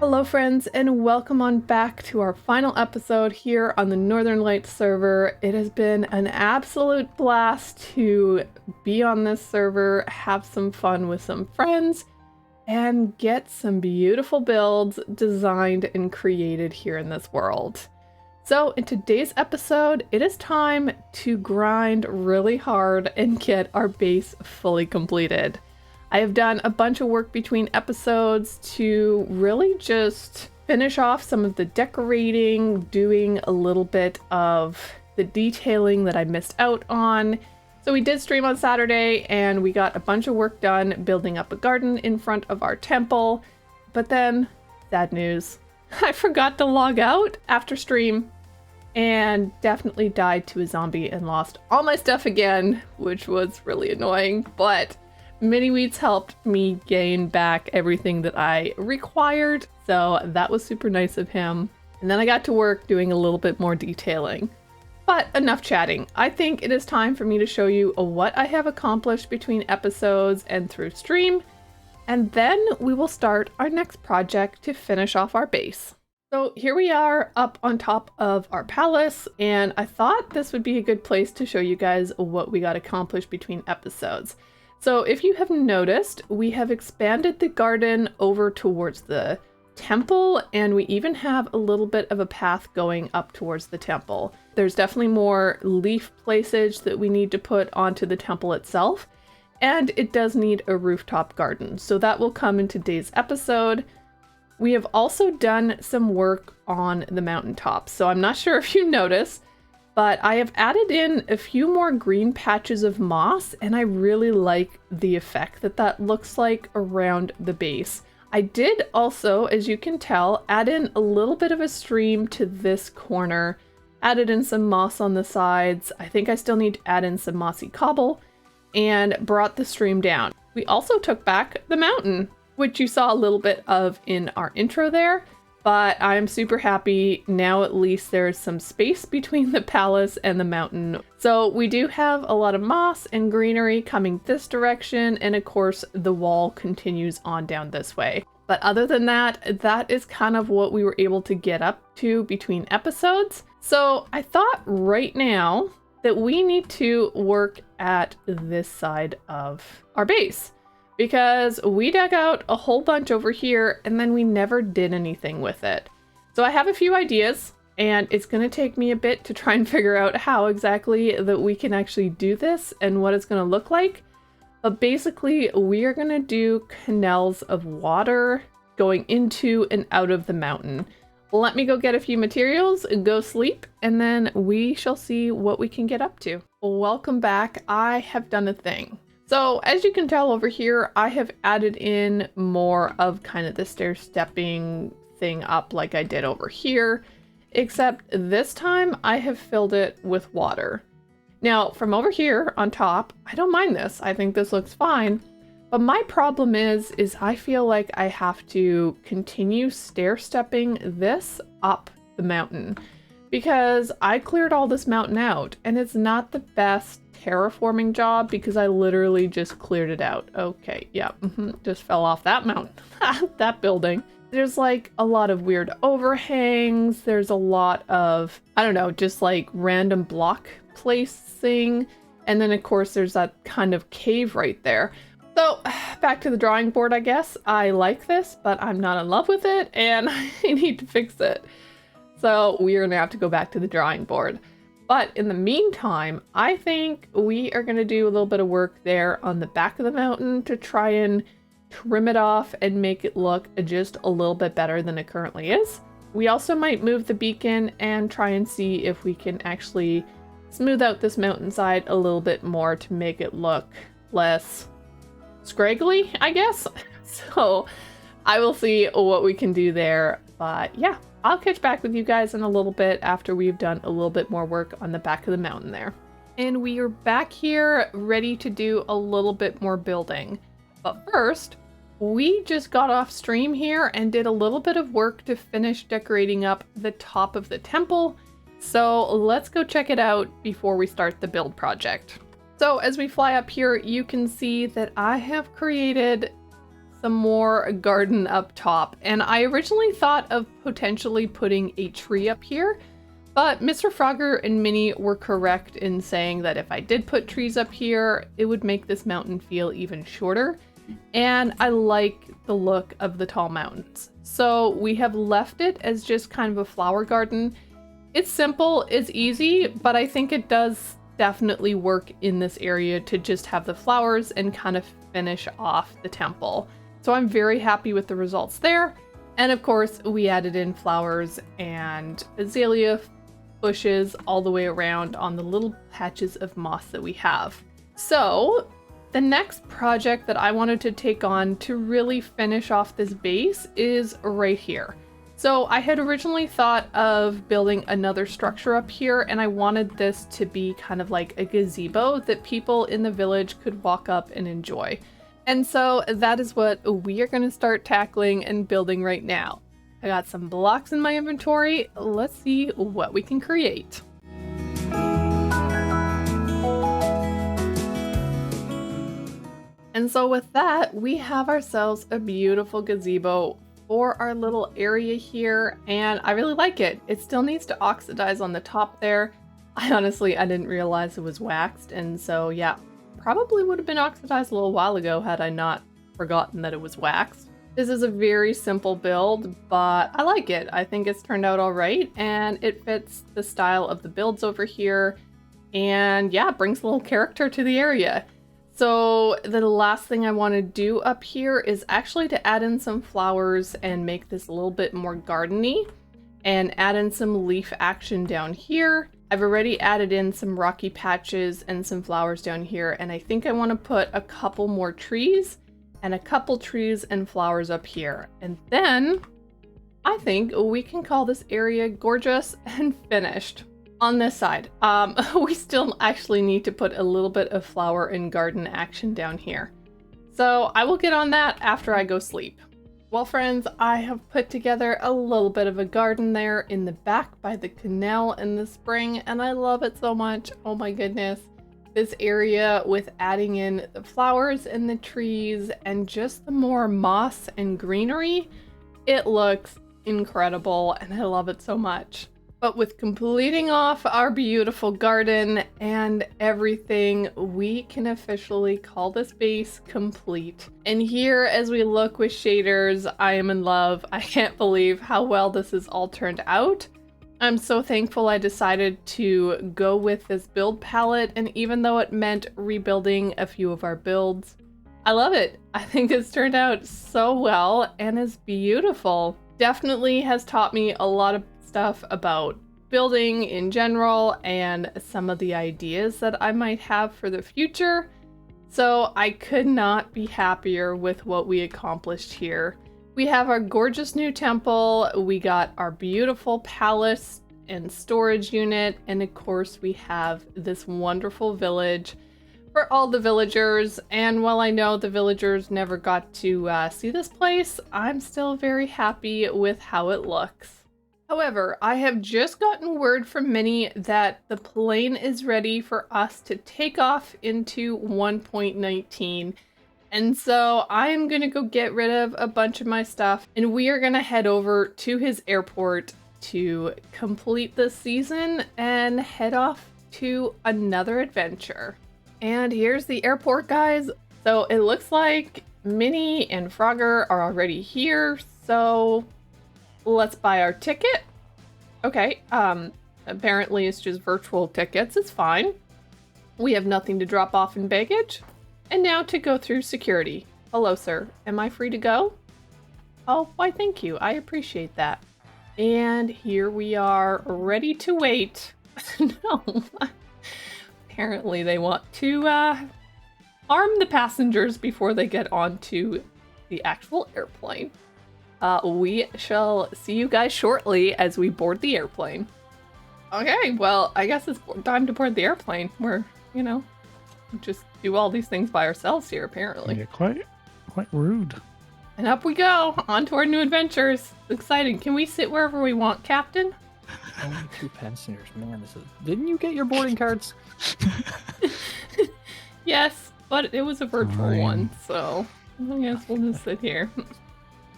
Hello friends, and welcome on back to our final episode here on the Northern Lights server. It has been an absolute blast to be on this server, have some fun with some friends, and get some beautiful builds designed and created here in this world. So in today's episode, it is time to grind really hard and get our base fully completed. I have done a bunch of work between episodes to really just finish off some of the decorating, doing a little bit of the detailing that I missed out on. So we did stream on Saturday and we got a bunch of work done building up a garden in front of our temple. But then, sad news, I forgot to log out after stream and definitely died to a zombie and lost all my stuff again, which was really annoying, but Mini-Wheats helped me gain back everything that I required, so that was super nice of him. And then I got to work doing a little bit more detailing. But enough chatting. I think it is time for me to show you what I have accomplished between episodes and through stream, and then we will start our next project to finish off our base. So here we are up on top of our palace, and I thought this would be a good place to show you guys what we got accomplished between episodes. So if you have noticed, we have expanded the garden over towards the temple, and we even have a little bit of a path going up towards the temple. There's definitely more leaf placage that we need to put onto the temple itself, and it does need a rooftop garden, so that will come in today's episode. We have also done some work on the mountaintop, so I'm not sure if you noticed, but I have added in a few more green patches of moss, and I really like the effect that that looks like around the base. I did also, as you can tell, add in a little bit of a stream to this corner, added in some moss on the sides. I think I still need to add in some mossy cobble, and brought the stream down. We also took back the mountain, which you saw a little bit of in our intro there. But I'm super happy now. At least there's some space between the palace and the mountain. So we do have a lot of moss and greenery coming this direction, and of course the wall continues on down this way. But other than that, that is kind of what we were able to get up to between episodes. So I thought right now that we need to work at this side of our base, because we dug out a whole bunch over here and then we never did anything with it. So I have a few ideas, and it's going to take me a bit to try and figure out how exactly that we can actually do this and what it's going to look like. But basically we are going to do canals of water going into and out of the mountain. Let me go get a few materials, go sleep, and then we shall see what we can get up to. Welcome back. I have done a thing. So as you can tell over here, I have added in more of kind of the stair stepping thing up like I did over here, except this time I have filled it with water. Now from over here on top, I don't mind this. I think this looks fine. But my problem is I feel like I have to continue stair stepping this up the mountain, because I cleared all this mountain out and it's not the best terraforming job because I literally just cleared it out. Okay, yeah, just fell off that mountain, that building. There's like a lot of weird overhangs. There's a lot of, I don't know, just like random block placing. And then of course there's that kind of cave right there. So back to the drawing board, I guess. I like this, but I'm not in love with it and I need to fix it. So we're gonna have to go back to the drawing board. But in the meantime, I think we are going to do a little bit of work there on the back of the mountain to try and trim it off and make it look just a little bit better than it currently is. We also might move the beacon and try and see if we can actually smooth out this mountainside a little bit more to make it look less scraggly, I guess. So I will see what we can do there. But yeah, I'll catch back with you guys in a little bit after we've done a little bit more work on the back of the mountain there. And we are back here ready to do a little bit more building. But first, we just got off stream here and did a little bit of work to finish decorating up the top of the temple. So let's go check it out before we start the build project. So as we fly up here, you can see that I have created some more garden up top. And I originally thought of potentially putting a tree up here, but Mr. Frogger and Minnie were correct in saying that if I did put trees up here, it would make this mountain feel even shorter. And I like the look of the tall mountains. So we have left it as just kind of a flower garden. It's simple, it's easy, but I think it does definitely work in this area to just have the flowers and kind of finish off the temple. So I'm very happy with the results there. And of course, we added in flowers and azalea bushes all the way around on the little patches of moss that we have. So the next project that I wanted to take on to really finish off this base is right here. So I had originally thought of building another structure up here, and I wanted this to be kind of like a gazebo that people in the village could walk up and enjoy. And so that is what we are going to start tackling and building right now. I got some blocks in my inventory. Let's see what we can create. And so with that, we have ourselves a beautiful gazebo for our little area here, and I really like it. It still needs to oxidize on the top there. I didn't realize it was waxed, and so yeah, probably would have been oxidized a little while ago had I not forgotten that it was waxed. This is a very simple build, but I like it. I think it's turned out all right, and it fits the style of the builds over here, and yeah, it brings a little character to the area. So the last thing I want to do up here is actually to add in some flowers and make this a little bit more garden-y, and add in some leaf action down here. I've already added in some rocky patches and some flowers down here, and I think I want to put a couple more trees and a couple trees and flowers up here. And then I think we can call this area gorgeous and finished. On this side, we still actually need to put a little bit of flower and garden action down here. So I will get on that after I go sleep. Well, friends, I have put together a little bit of a garden there in the back by the canal in the spring, and I love it so much. Oh my goodness. This area with adding in the flowers and the trees and just the more moss and greenery, it looks incredible and I love it so much. But with completing off our beautiful garden and everything, we can officially call this base complete. And here, as we look with shaders, I am in love. I can't believe how well this has all turned out. I'm so thankful I decided to go with this build palette, and even though it meant rebuilding a few of our builds, I love it. I think it's turned out so well and is beautiful. Definitely has taught me a lot of stuff about building in general and some of the ideas that I might have for the future. So I could not be happier with what we accomplished here. We have our gorgeous new temple, we got our beautiful palace and storage unit, and of course we have this wonderful village for all the villagers. And while I know the villagers never got to see this place, I'm still very happy with how it looks. However, I have just gotten word from Minnie that the plane is ready for us to take off into 1.19. And so I am going to go get rid of a bunch of my stuff, and we are going to head over to his airport to complete this season and head off to another adventure. And here's the airport, guys. So it looks like Minnie and Frogger are already here, so let's buy our ticket. Okay, apparently it's just virtual tickets, it's fine. We have nothing to drop off in baggage. And now to go through security. Hello, sir. Am I free to go? Oh, why thank you. I appreciate that. And here we are, ready to wait. No. Apparently they want to arm the passengers before they get onto the actual airplane. We shall see you guys shortly as we board the airplane. Okay, well, I guess it's time to board the airplane. We're, just do all these things by ourselves here, apparently. Yeah, quite rude. And up we go, on to our new adventures. Exciting. Can we sit wherever we want, Captain? Only 2 passengers. Man, didn't you get your boarding cards? Yes, but it was a virtual one, so... I guess we'll just sit here.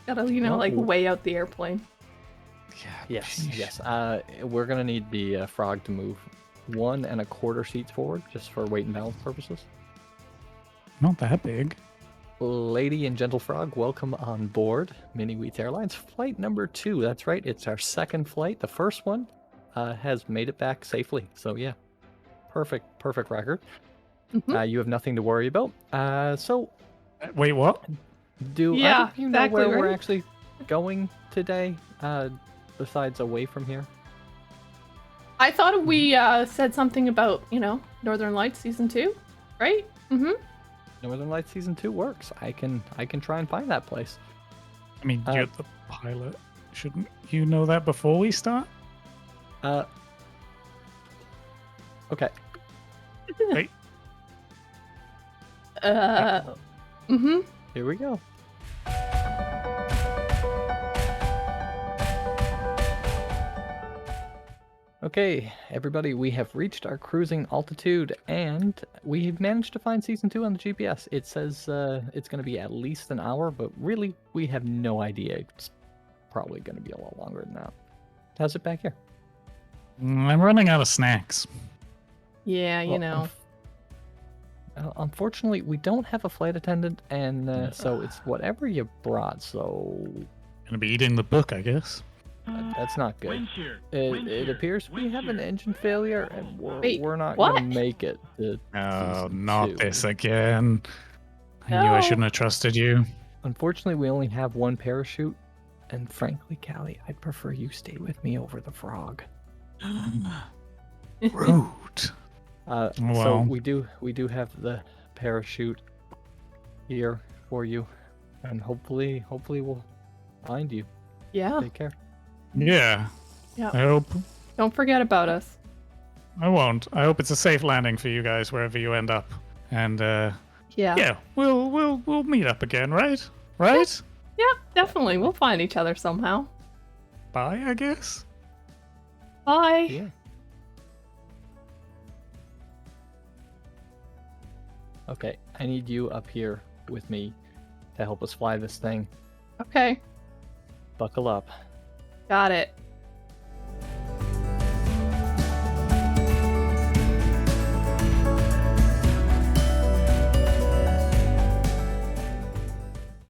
Gotta, like Well, weigh out the airplane. Yeah. Yes, sheesh. yes. We're gonna need the frog to move 1¼ seats forward, just for weight and balance purposes. Not that big. Lady and gentle frog, welcome on board Mini Wheats Airlines flight number 2. That's right, it's our second flight. The first one has made it back safely. So yeah, perfect record. Mhm. You have nothing to worry about. So Wait, what? do either Yeah, of you know exactly where we're right. actually going today? Besides away from here. I thought we said something about, Northern Lights season 2, right? Mm-hmm. Northern Lights season 2 works. I can try and find that place. I mean, you're the pilot. Shouldn't you know that before we start? Okay. Wait. Mm-hmm. Here we go. Okay, everybody, we have reached our cruising altitude, and we've managed to find season 2 on the GPS. It says it's going to be at least an hour, but really, we have no idea. It's probably going to be a lot longer than that. How's it back here? I'm running out of snacks. Yeah, Well, unfortunately, we don't have a flight attendant, and so it's whatever you brought. So Gonna be eating the book, I guess. that's not good. It appears we have an engine failure, and we're not what? gonna make it to Oh, season not 2. this again. I knew I No. shouldn't have trusted you. Unfortunately, we only have one parachute, and frankly, Callie, I'd prefer you stay with me over the frog. Rude. So Well. we do have the parachute here for you, and hopefully we'll find you. Yeah. Take care. Yeah. Yeah. I hope. Don't forget about us. I won't. I hope it's a safe landing for you guys wherever you end up. And Yeah. we'll meet up again, right? Right? Yeah, definitely. We'll find each other somehow. Bye, I guess. Bye. Yeah. Okay, I need you up here with me to help us fly this thing. Okay. Buckle up. Got it.